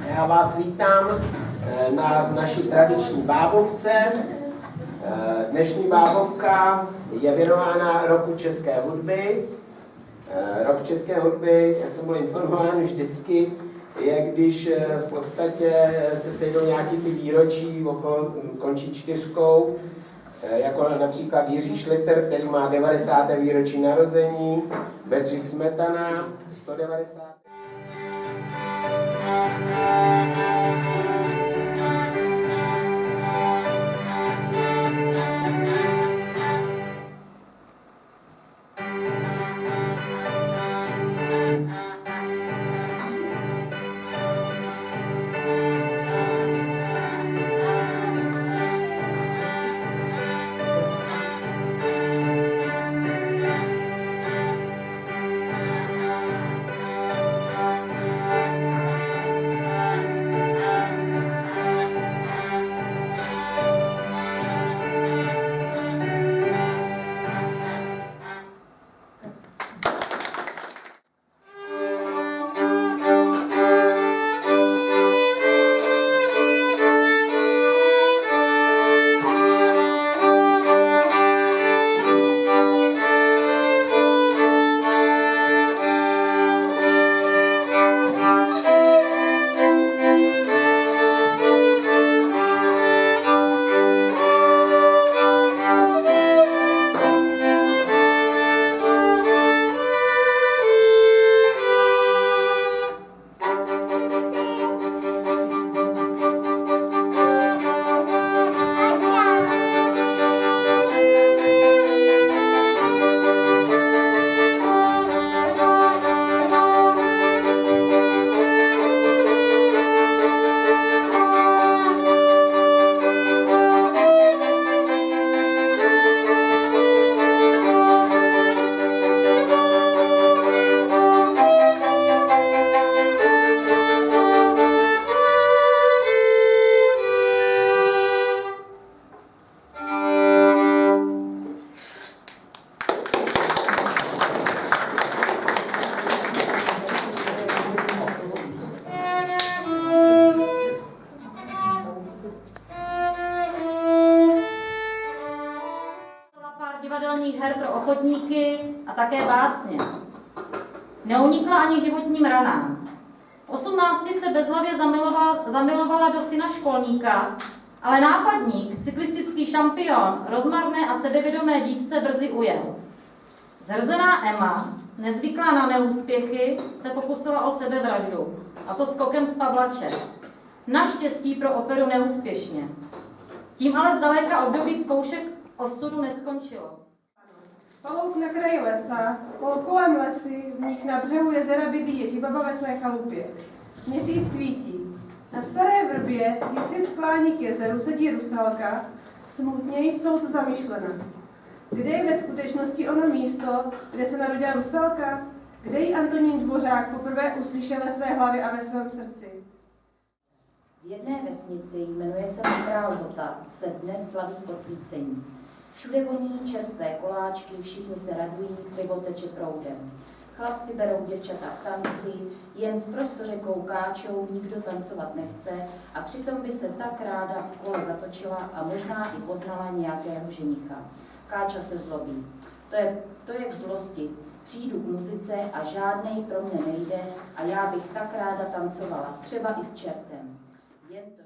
Já vás vítám na naší tradiční bábovce. Dnešní bábovka je věnována roku české hudby. Rok české hudby, jak jsem byl informován vždycky, je, když v podstatě se sejdou nějaký ty výročí, okolo končí 4, jako například Jiří Šliter, který má 90. výročí narození, Bedřich Smetana, 190. Divadelních her pro ochotníky a také básně. Neunikla ani životním ranám. V 18 se bezhlavě zamilovala do syna školníka, ale nápadník, cyklistický šampion, rozmarné a sebevědomé dívce brzy ujel. Zhrzená Emma, nezvyklá na neúspěchy, se pokusila o sebevraždu, a to skokem z Pavlače. Naštěstí pro operu neúspěšně. Tím ale zdaleka období zkoušek osudu neskončilo. Palouk na kraji lesa, kolem lesy, v nich na břehu jezera bydlí Ježibaba ve své chalupě. Měsíc svítí. Na staré vrbě, když si sklání k jezeru, sedí rusalka, smutně jí soud zamýšlena. Kde je ve skutečnosti ono místo, kde se narodila rusalka? Kde ji Antonín Dvořák poprvé uslyšel ve své hlavě a ve svém srdci? V jedné vesnici, jmenuje se Mokrá Lhota, se dnes slaví posvícení. Všude voní čerstvé koláčky, všichni se radují, pivo teče proudem. Chlapci berou děvčata k tanci, jen z prostořekou káčou, nikdo tancovat nechce a přitom by se tak ráda v kole zatočila a možná i poznala nějakého ženicha. Káča se zlobí. To je k zlosti. Přijdu k muzice a žádnej pro mě nejde a já bych tak ráda tancovala, třeba i s čertem. Jen to...